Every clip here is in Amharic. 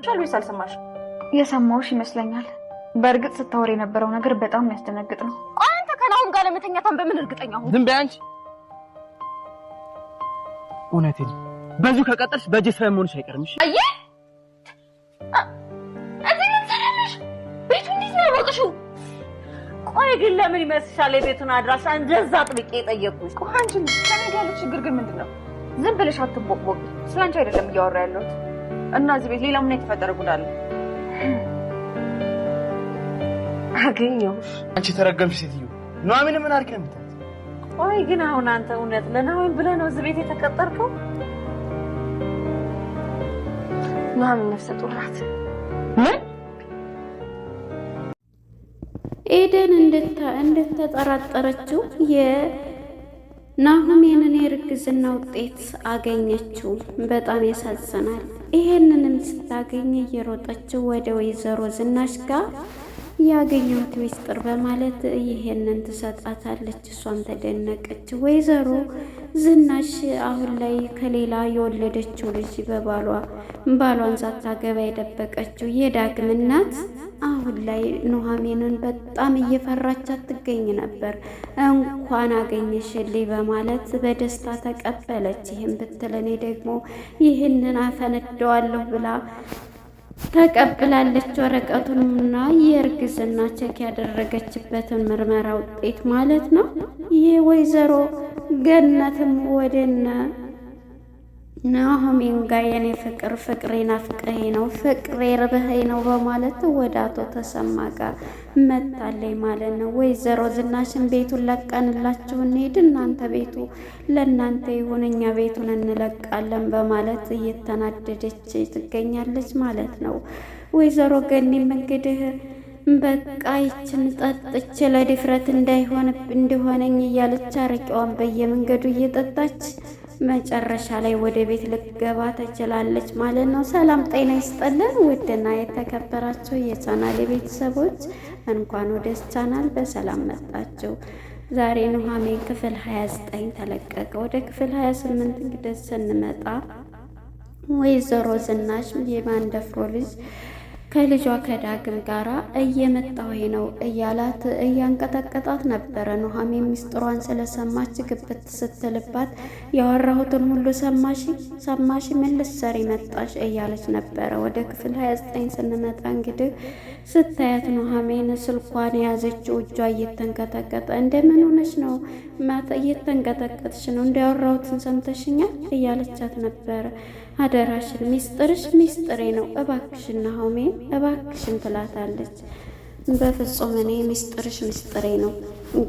ሻልቢስ አልሰማሽ? የሰማውሽ ይመስለኛል። በእርግጥ ስታወሪ የነበረው ነገር በጣም የሚያስደነግጥ ነው። አንተ ከናሁን ጋር ለመተኛታን በምን እርግጠኛ ሆንክ? ዝም በይ አንቺ። እውነቴን በዚሁ ከቀጠልሽ በእጄ ስለመሆንሽ አይቀርምሽ። አየ እዚህ ምን ትሰራለሽ? ቤቱ እንዴት ነው ያወቅሽው? ቆይ ግን ለምን ይመስልሻል የቤቱን አድራሻ እንደዛ ጥብቄ የጠየቅኩሽ? ቆይ አንቺ ከኔ ጋር ያለው ችግር ግን ምንድነው? ዝም ብለሽ አትቦቅቦቂ። ስላንቺ አይደለም እያወራ ያለሁት። እና እዚህ ቤት ሌላ ምን የተፈጠረ ጉድ አለ? አገኘሁሽ። አንቺ ተረገምሽ ሴትዮ። ኑሐሚን ምን አድርግ ነው የምትላት? ቆይ ግን አሁን አንተ እውነት ለኑሐሚን ብለህ ነው እዚህ ቤት የተቀጠርከው? ኑሐሚን ነፍሰ ጡር ናት። ምን? ኤደን እንደተጠራጠረችው የኑሐሚንን የእርግዝና ውጤት አገኘችው። በጣም ያሳዝናል። ይሄንንም ስታገኝ እየሮጠችው ወደ ወይዘሮ ዝናሽ ጋር ያገኘሁት ሚስጥር በማለት ይሄንን ትሰጣታለች። እሷም ተደነቀች። ወይዘሮ ዝናሽ አሁን ላይ ከሌላ የወለደችው ልጅ ባሏን ሳታገባ የደበቀችው የዳግም እናት አሁን ላይ ኑሐሚንን በጣም እየፈራቻት ትገኝ ነበር። እንኳን አገኘሽልኝ በማለት በደስታ ተቀበለች። ይህን ብትል እኔ ደግሞ ይህንን አፈነደዋለሁ ብላ ተቀብላለች። ወረቀቱንና የእርግዝና ቼክ ያደረገችበትን ምርመራ ውጤት ማለት ነው። ይህ ወይዘሮ ገነትም ወደነ ኑሐሚን ጋር የኔ ፍቅር ፍቅሬ ናፍቀኸኝ ነው ፍቅሬ ርበኸኝ ነው በማለት ወደ አቶ ተሰማ ጋር መታለይ ማለት ነው። ወይዘሮ ዝናሽን ቤቱን ለቀንላችሁ እንሂድ፣ እናንተ ቤቱ ለእናንተ ይሁን፣ እኛ ቤቱን እንለቃለን በማለት እየተናደደች ትገኛለች ማለት ነው። ወይዘሮ ገኒም እንግዲህ በቃ ይችን ጠጥቼ ለድፍረት እንዲሆነኝ እያለች አረቂዋን በየመንገዱ እየጠጣች መጨረሻ ላይ ወደ ቤት ልትገባ ትችላለች ማለት ነው። ሰላም ጤና ይስጥልን ውድና የተከበራችሁ የቻናል ቤተሰቦች እንኳን ወደ ቻናል በሰላም መጣችሁ። ዛሬ ኑሐሚን ክፍል 29 ተለቀቀ። ወደ ክፍል 28 እንግዲህ ስንመጣ ወይዘሮ ዝናሽ የማንደፍሮ ልጅ ከልጇ ከዳግም ጋራ እየመጣሁ ነው እያላት እያንቀጠቀጣት ነበረ። ኑሐሚን ሚስጥሯን ስለሰማች ግብት ስትልባት ያወራሁትን ሁሉ ሰማሽ ምን ልትሰሪ መጣሽ እያለች ነበረ። ወደ ክፍል 29 ስንመጣ እንግዲህ ስታያት ኑሐሚን ስልኳን የያዘችው እጇ እየተንቀጠቀጠ እንደምን ሆነች ነው ማታ እየተንቀጠቀጥሽ ነው እንዲያወራሁትን ሰምተሽኛል እያለቻት ነበረ። አደራሽን ሚስጥርሽ ሚስጥሬ ነው እባክሽን ኑሐሚን እባክሽን ትላታለች። በፍጹም እኔ ሚስጥርሽ ሚስጥሬ ነው፣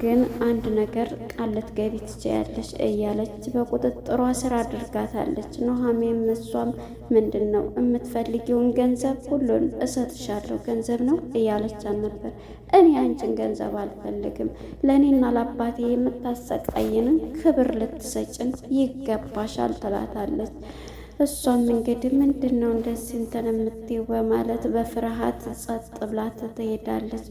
ግን አንድ ነገር ቃል ልትገቢ ትችያለሽ እያለች በቁጥጥሯ ስር አድርጋታለች። ኑሐሚን እሷም ምንድን ነው የምትፈልጊውን ገንዘብ ሁሉን እሰጥሻለሁ ገንዘብ ነው እያለቻት ነበር። እኔ አንቺን ገንዘብ አልፈልግም፣ ለእኔና ለአባቴ የምታሰቃይንን ክብር ልትሰጭን ይገባሻል ትላታለች። እሷም እንግዲህ ምንድን ነው እንደዚህ እንትን የምትይው በማለት በፍርሃት ጸጥ ብላ ትሄዳለች።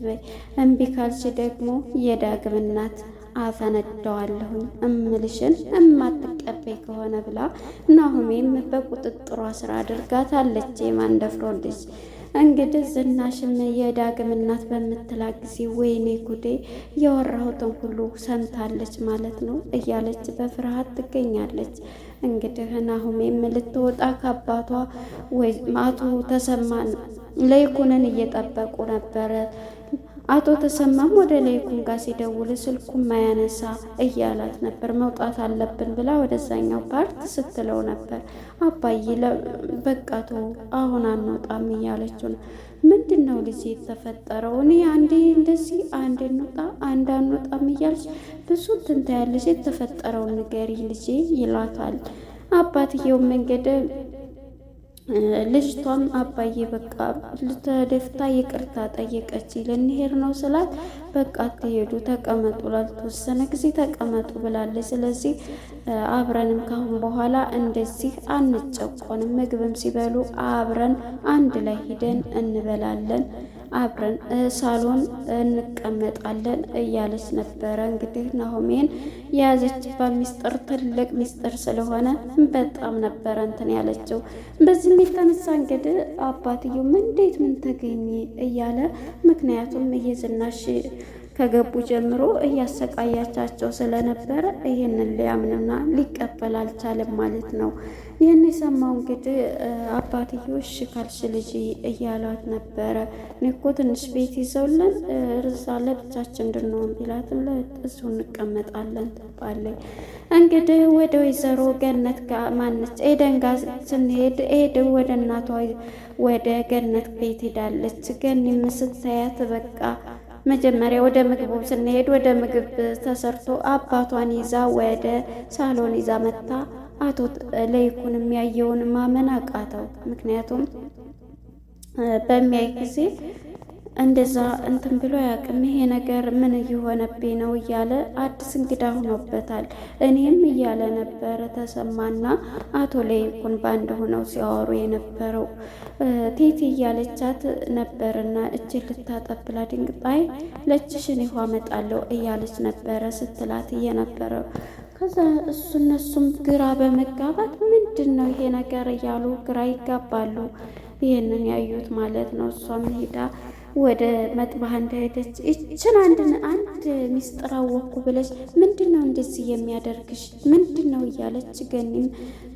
እምቢ ካልሽ ደግሞ የዳግም እናት አፈነዳዋለሁኝ እምልሽን እማትቀበይ ከሆነ ብላ ኑሐሚንም በቁጥጥሯ ስር አድርጋታለች። የማንደፍሮ ልጅ እንግዲህ ዝናሽም የዳግም እናት በምትላት ጊዜ ወይኔ ጉዴ ያወራሁትን ሁሉ ሰምታለች ማለት ነው እያለች በፍርሃት ትገኛለች። እንግዲህ ኑሐሚንም ልትወጣ ከአባቷ አቶ ተሰማን ለይኩንን እየጠበቁ ነበረ። አቶ ተሰማም ወደ ለይኩን ጋር ሲደውል ስልኩን ማያነሳ እያላት ነበር። መውጣት አለብን ብላ ወደዛኛው ፓርት ስትለው ነበር። አባዬ በቃቶ አሁን አንወጣም እያለችው ነው። ምንድን ነው ልጅ የተፈጠረው? እኔ አንዴ እንደዚህ አንዴ እንውጣ አንድ አንወጣም እያለች ብዙ ትንታ ያለች የተፈጠረውን ንገሪ ልጄ ይላታል። አባትየው መንገድ ልጅቷም አባዬ በቃ ልተደፍታ ይቅርታ ጠየቀች። ልንሄድ ነው ስላት በቃ አትሄዱ ተቀመጡ፣ ላልተወሰነ ጊዜ ተቀመጡ ብላለች። ስለዚህ አብረንም ካሁን በኋላ እንደዚህ አንጨቆንም፣ ምግብም ሲበሉ አብረን አንድ ላይ ሂደን እንበላለን አብረን ሳሎን እንቀመጣለን እያለች ነበረ። እንግዲህ ናሆሜን የያዘችበት ሚስጥር ትልቅ ሚስጥር ስለሆነ በጣም ነበረ እንትን ያለችው። በዚህም የተነሳ እንግዲህ አባትየው እንዴት ምን ተገኘ እያለ ምክንያቱም እየዝናሽ ከገቡ ጀምሮ እያሰቃያቻቸው ስለነበረ ይህንን ሊያምንና ሊቀበል አልቻለም ማለት ነው። ይህን የሰማው እንግዲህ አባትየው እሺ ካልሽ ልጅ እያሏት ነበረ። እኔ እኮ ትንሽ ቤት ይዘውልን እዛ ለብቻችን እንድንሆን ቢላትም እዚሁ እንቀመጣለን ትባለች። እንግዲህ ወደ ወይዘሮ ገነት ጋር ማነች ኤደን ጋር ስንሄድ ኤደን ወደ እናቷ ወደ ገነት ቤት ሄዳለች። ገኒም ስታያት በቃ መጀመሪያ ወደ ምግቡ ስንሄድ ወደ ምግብ ተሰርቶ አባቷን ይዛ ወደ ሳሎን ይዛ መታ አቶ ለይኩን የሚያየውን ማመን አቃተው። ምክንያቱም በሚያይ ጊዜ እንደዛ እንትን ብሎ ያቅም ይሄ ነገር ምን እየሆነብኝ ነው እያለ አዲስ እንግዳ ሆኖበታል። እኔም እያለ ነበረ ተሰማና አቶ ለይኩን ባንድ ሆነው ሲያወሩ የነበረው ቴቴ እያለቻት ነበርና እጅ ልታጠብላ ድንግጣይ ለእጅሽን ይኋ መጣለው እያለች ነበረ ስትላት እየነበረው። ከዛ እነሱም ግራ በመጋባት ምንድን ነው ይሄ ነገር እያሉ ግራ ይጋባሉ። ይህንን ያዩት ማለት ነው። እሷም ሄዳ ወደ መጥባህ እንደሄደች ይችን አንድ ሚስጥር አወኩ ብለሽ ምንድን ነው እንደዚህ የሚያደርግሽ ምንድን ነው እያለች ገኒም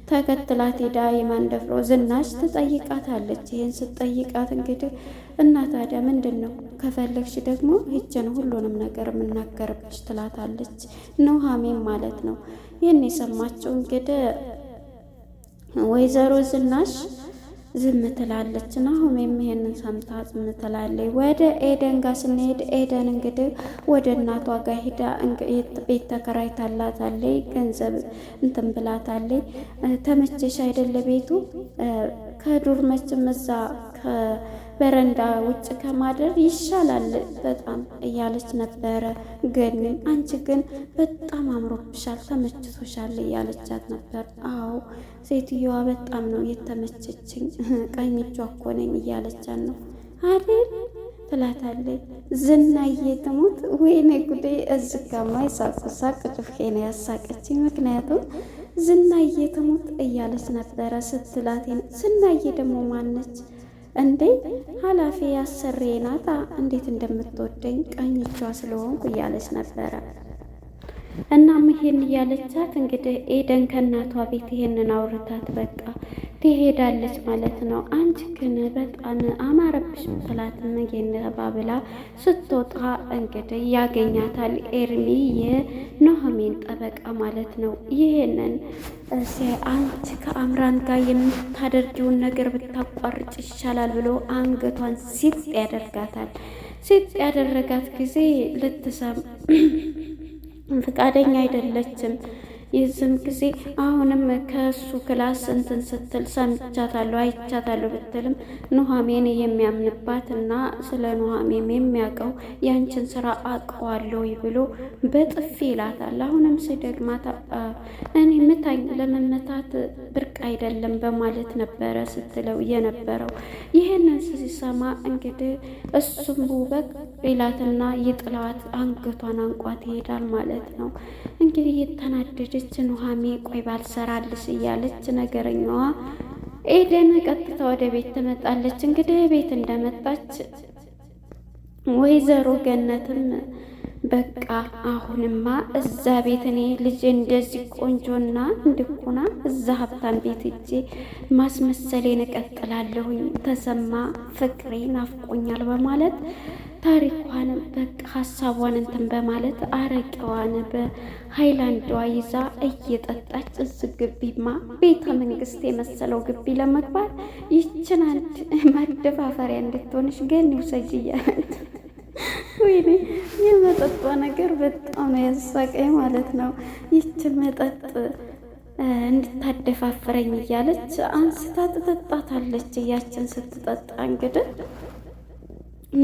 ተከትላት ሄዳ የማንደፍሮ ዝናሽ ትጠይቃታለች። ይህን ስትጠይቃት እንግዲህ እና ታዲያ ምንድን ነው ከፈለግሽ ደግሞ ይችን ሁሉንም ነገር የምናገርብሽ ትላታለች። ኑሃሚን ማለት ነው። ይህን የሰማችው እንግዲህ ወይዘሮ ዝናሽ ዝም ትላለች። ናሆሜም ይሄንን ሰምታ ዝም ትላለች። ወደ ኤደን ጋር ስንሄድ ኤደን እንግዲህ ወደ እናቷ ጋር ሂዳ ቤት ተከራይታላታለች። ገንዘብ እንትን ብላታለች። ተመቸሽ አይደለ ቤቱ ከዱር መቼም እዛ ከበረንዳ ውጭ ከማደር ይሻላል በጣም እያለች ነበረ። ግን አንቺ ግን በጣም አምሮብሻል ተመችቶሻል እያለቻት ነበር። አዎ ሴትዮዋ በጣም ነው የተመቸችኝ ቀኝ እጇ እኮ ነኝ እያለቻት ነው አይደል ትላታለች። ዝናዬ ትሙት ወይኔ ጉዴ! እዚህ ጋማ ሳቅ ጭፍቄ ነው ያሳቀችኝ። ምክንያቱም ዝናዬ ትሙት እያለች ነበረ ስትላት፣ ዝናዬ ደግሞ ማነች እንዴ? ኃላፊ ያሰሬ ናታ እንዴት እንደምትወደኝ ቀኝ እጇ ስለሆንኩ እያለች ነበረ። እናም ይሄን እያለቻት እንግዲህ ኤደን ከእናቷ ቤት ይሄንን አውርታት በቃ ትሄዳለች ማለት ነው። አንቺ ግን በጣም አማረብሽ ትላትም ባብላ ስትወጣ እንግዲህ ያገኛታል ኤርሚ የኑሃሚን ጠበቃ ማለት ነው። ይሄንን አንቺ ከአምራን ጋር የምታደርጊውን ነገር ብታቋርጭ ይሻላል ብሎ አንገቷን ሲጥ ያደርጋታል። ሲጥ ያደረጋት ጊዜ ልትሰም ፈቃደኛ አይደለችም። የዝም ጊዜ አሁንም ከሱ ክላስ እንትን ስትል ሰምቻታለሁ አይቻታለሁ ብትልም ኑሃሚን የሚያምንባት እና ስለ ኑሃሚን የሚያውቀው ያንቺን ስራ አውቀዋለሁ ብሎ በጥፊ ይላታል። አሁንም ሲደግማት እኔ ምታኝ ለመመታት ብርቅ አይደለም በማለት ነበረ ስትለው የነበረው። ይህንን ሲሰማ እንግዲህ እሱም ውበቅ ይላትና ይጥላት አንገቷን አንቋት ይሄዳል ማለት ነው። እንግዲህ የተናደደች ኑሃሚን ቆይ ባልሰራልሽ እያለች ነገረኛዋ ኤደን ቀጥታ ወደ ቤት ትመጣለች። እንግዲህ ቤት እንደመጣች ወይዘሮ ገነትም በቃ አሁንማ እዛ ቤት እኔ ልጅ እንደዚህ ቆንጆና እንድኩና እዛ ሀብታም ቤት እጄ ማስመሰሌን እቀጥላለሁኝ። ተሰማ ፍቅሬ ናፍቆኛል በማለት ታሪኳን በቃ ሀሳቧን እንትን በማለት አረቄዋን በሃይላንዷ ይዛ እየጠጣች እዚህ ግቢማ ቤተ መንግስት የመሰለው ግቢ ለመግባት ይችን አንድ ማደፋፈሪያ እንድትሆንሽ ገኒ ውሰጂ እያለት ወይኔ የመጠጧ ነገር በጣም ነው ያሳቀኝ ማለት ነው። ይችን መጠጥ እንድታደፋፍረኝ እያለች አንስታ ትጠጣታለች። እያችን ስትጠጣ እንግዲህ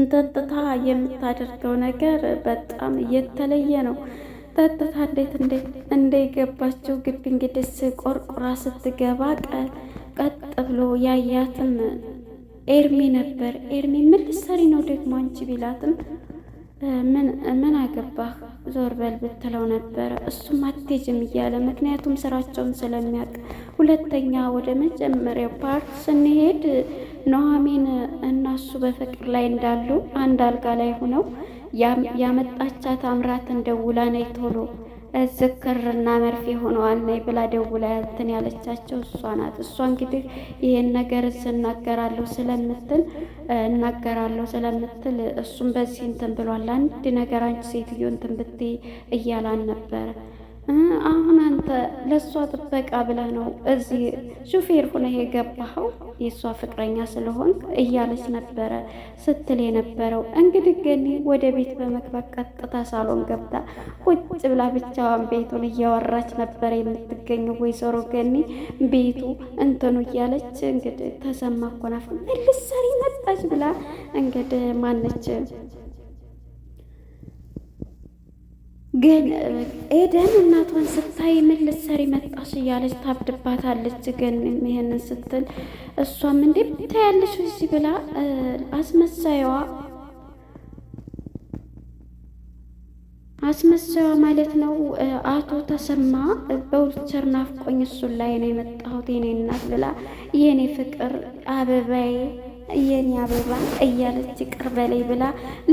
ጠጥታ የምታደርገው ነገር በጣም የተለየ ነው። ጠጥታ እንዴት እንደገባችው ግቢ እንግዲህ ቆርቁራ ስትገባ ቀጥ ብሎ ያያትም ኤርሚ ነበር። ኤርሚ ምን ልትሰሪ ነው ደግሞ አንቺ ቢላትም ምን አገባህ ዞር በል ብትለው ነበረ። እሱም አትሄጂም እያለ ምክንያቱም ስራቸውን ስለሚያውቅ። ሁለተኛ ወደ መጀመሪያው ፓርት ስንሄድ ኑሐሚን እና እሱ በፍቅር ላይ እንዳሉ አንድ አልጋ ላይ ሆነው ያመጣቻት አምራትን ደውላ ነይ ቶሎ ዝክርና መርፌ ሆነዋል ነይ ብላ ደውላ እንትን ያለቻቸው እሷ ናት። እሷ እንግዲህ ይሄን ነገር እናገራለሁ ስለምትል እሱም በዚህ እንትን ብሏል። አንድ ነገር አንቺ ሴትዮ እንትን ብትይ እያላን ነበረ። አሁን አንተ ለእሷ ጥበቃ ብለህ ነው እዚህ ሹፌር ሆነህ የገባኸው የእሷ ፍቅረኛ ስለሆንክ እያለች ነበረ ስትል የነበረው። እንግዲህ ገኒ ወደ ቤት በመግባት ቀጥታ ሳሎን ገብታ ቁጭ ብላ ብቻዋን ቤቱን እያወራች ነበረ የምትገኘው ወይዘሮ ገኒ። ቤቱ እንትኑ እያለች እንግዲህ ተሰማ እኮ ናት ምን ልትሰሪ መጣች ብላ እንግዲህ ማነች ግን ኤደን እናቷን ስታይ ምን ልትሰሪ መጣሽ እያለች ታብድባታለች። ግን ይሄንን ስትል እሷም እንዴ ታያለሽ እዚህ ብላ አስመሳይዋ ማለት ነው አቶ ተሰማ በውልቸር ናፍቆኝ እሱን ላይ ነው የመጣሁት የኔ እናት ብላ የኔ ፍቅር አበባዬ የኔ አበባ እያለች ቅር በላይ ብላ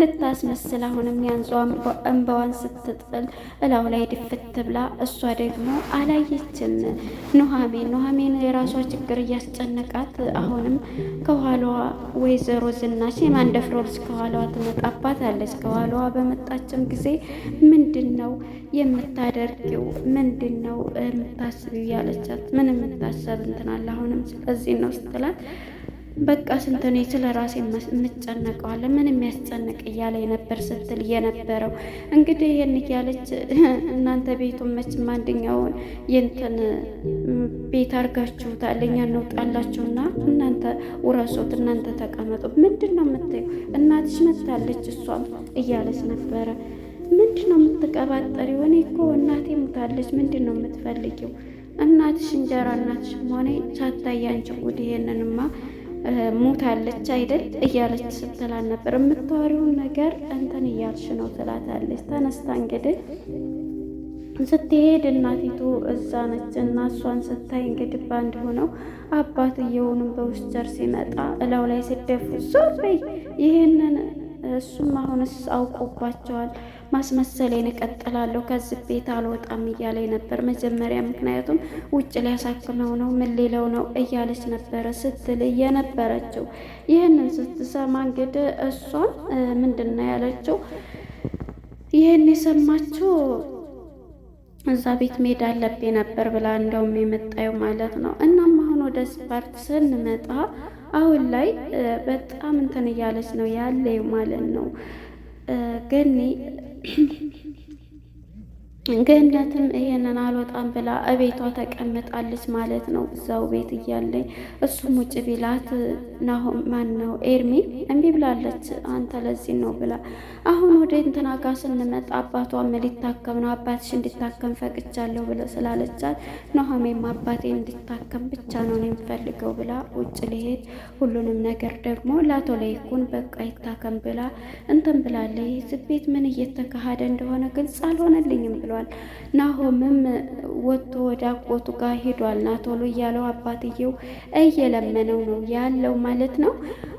ልታስመስል አሁንም ያንጿ እንባዋን ስትጥል እላው ላይ ድፍት ብላ እሷ ደግሞ አላየችም። ኑሐሚን የራሷ ችግር እያስጨነቃት አሁንም ከኋላዋ ወይዘሮ ዝናሽ የማንደፍሮ ልጅ ከኋላዋ ትመጣባታለች። ከኋላዋ በመጣችም ጊዜ ምንድነው የምታደርጊው? ምንድነው የምታስቢው? ያለቻት ምን የምታሰብ እንትናል አሁንም ስለዚህ ነው ስትላት በቃ ስንተኔ ስለ ራሴ የምጨነቀዋለ ምን የሚያስጨንቅ እያለ ነበር ስትል የነበረው። እንግዲህ ይህን እያለች እናንተ ቤቱን መቼም አንደኛውን የእንትን ቤት አድርጋችሁታል እኛ እንውጣላችሁና እናንተ ውረሶት እናንተ ተቀመጡ። ምንድን ነው የምትይው? እናትሽ መታለች እሷም እያለች ነበረ። ምንድን ነው የምትቀባጠሪው? እኔ እኮ እናቴ ሙታለች። ምንድን ነው የምትፈልጊው? እናትሽ እንጀራ እናትሽ ሆነ ሳታይ አንቺ ጉድ ይሄንንማ ሞታለች አይደል እያለች ስትላል ነበር። የምታወሪውን ነገር እንትን እያልሽ ነው ትላታለች። ተነስታ እንግዲህ ስትሄድ እናቲቱ እዛ ነች እና እሷን ስታይ እንግዲህ ባንድ ሆነው አባትየውንም በውስጨር ሲመጣ እላው ላይ ሲደፉ ዞር በይ ይሄንን እሱም አሁንስ አውቆባቸዋል። ማስመሰሌን እቀጥላለሁ ከዚህ ቤት አልወጣም እያለ ነበር መጀመሪያ። ምክንያቱም ውጭ ሊያሳክመው ነው ምን ሌለው ነው እያለች ነበረ ስትል የነበረችው። ይህንን ስትሰማ እንግዲህ እሷም ምንድን ነው ያለችው? ይህን የሰማችው እዛ ቤት መሄድ አለብኝ ነበር ብላ እንደውም የመጣየው ማለት ነው። እናም አሁን ወደ ስፓርት ስንመጣ አሁን ላይ በጣም እንትን እያለች ነው ያለው ማለት ነው። ገነትም ይሄንን አልወጣም ብላ እቤቷ ተቀምጣለች ማለት ነው። እዛው ቤት እያለኝ እሱም ውጭ ቢላት ማን ነው ኤርሚ እምቢ ብላለች። አንተ ለዚህ ነው ብላ አሁን ወደ እንትና ጋር ስንመጣ አባቷም ሊታከም ነው አባትሽ እንዲታከም ፈቅጃለሁ ብለ ስላለቻት ኑሐሚንም አባቴ እንዲታከም ብቻ ነው የምፈልገው ብላ ውጭ ሊሄድ ሁሉንም ነገር ደግሞ ላቶ ለይኩን በቃ ይታከም ብላ እንትን ብላለች። እዚህ ቤት ምን እየተካሄደ እንደሆነ ግልጽ አልሆነልኝም ብሏል። ናሆምም ወጥቶ ወደ አጎቱ ጋር ሄዷል። ናቶሎ እያለው አባትየው እየለመነው ነው ያለው ማለት ነው።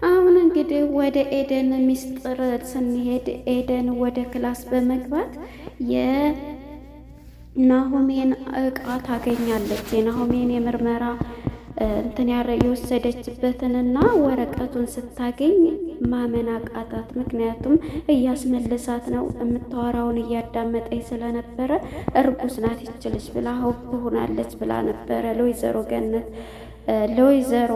አሁን እንግዲህ ወደ ኤደን ሚስጥር ስንሄድ ኤደን ወደ ክላስ በመግባት የናሆሜን እቃ ታገኛለች። የናሆሜን የምርመራ እንትን የወሰደችበትንና ወረቀቱን ስታገኝ ማመን አቃታት። ምክንያቱም እያስመለሳት ነው የምታወራውን እያዳመጠኝ ስለነበረ እርጉዝ ናት ይችልሽ ብላ ሆብ ሆናለች ብላ ነበረ ለወይዘሮ ገነት ለወይዘሮ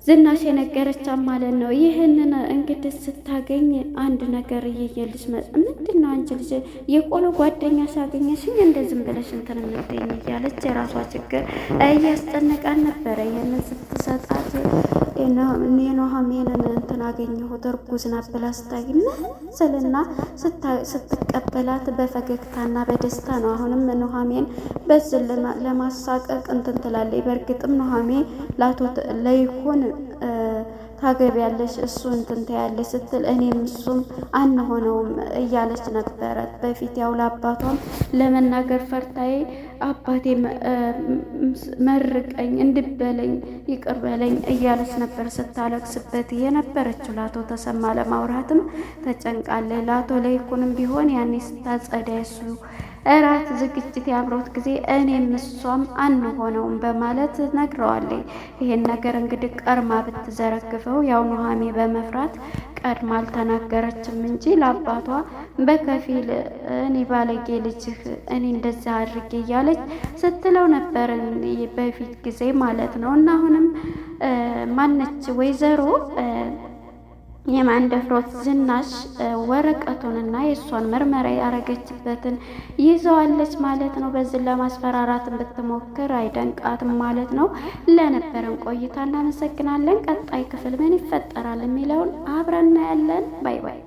ዝናሽ የነገረቻት ማለት ነው። ይህንን እንግዲህ ስታገኝ አንድ ነገር እየየልሽ ምንድን ነው አንቺ ልጅ የቆሎ ጓደኛ ሳገኘሽኝ እንደዝም ብለሽ እንትን የምትይኝ እያለች የራሷ ችግር እያስጨነቃን ነበረ። ይህንን ስትሰጣት የኑሐሚንን እንትን አገኘሁት እርጉዝ ናት ብላ ስታገኝ ስልና ስትቀበላት በፈገግታና በደስታ ነው። አሁንም ኑሐሚን በዚህ ለማሳቀቅ እንትን ትላለች። በእርግጥም ኑሐሚን ለይኩን ታገቢያለሽ እሱ እንትን ትያለሽ ስትል እኔም እሱም አንሆነውም እያለች ነበረ። በፊት ያው ለአባቷም ለመናገር ፈርታዬ አባቴ መርቀኝ እንድበለኝ ይቅር በለኝ እያለች ነበር ስታለቅስበት የነበረችው። ለአቶ ተሰማ ለማውራትም ተጨንቃለች። ለአቶ ለይኩንም ቢሆን ያኔ ስታጸዳ እሱ እራት ዝግጅት ያብሮት ጊዜ እኔም እሷም አንሆነውም በማለት ነግረዋለች። ይሄን ነገር እንግዲህ ቀርማ ብትዘረግፈው ያው ኑሃሜ በመፍራት ቀድማ አልተናገረችም እንጂ ለአባቷ በከፊል እኔ ባለጌ ልጅህ እኔ እንደዛ አድርጌ እያለች ስትለው ነበር በፊት ጊዜ ማለት ነው። እና አሁንም ማነች ወይዘሮ የማንደፍሮት ዝናሽ ወረቀቱንና የእሷን ምርመራ ያረገችበትን ይዘዋለች ማለት ነው። በዚህ ለማስፈራራት ብትሞክር አይደንቃትም ማለት ነው። ለነበረን ቆይታ እናመሰግናለን። ቀጣይ ክፍል ምን ይፈጠራል የሚለውን አብረን እናያለን። ባይ ባይ።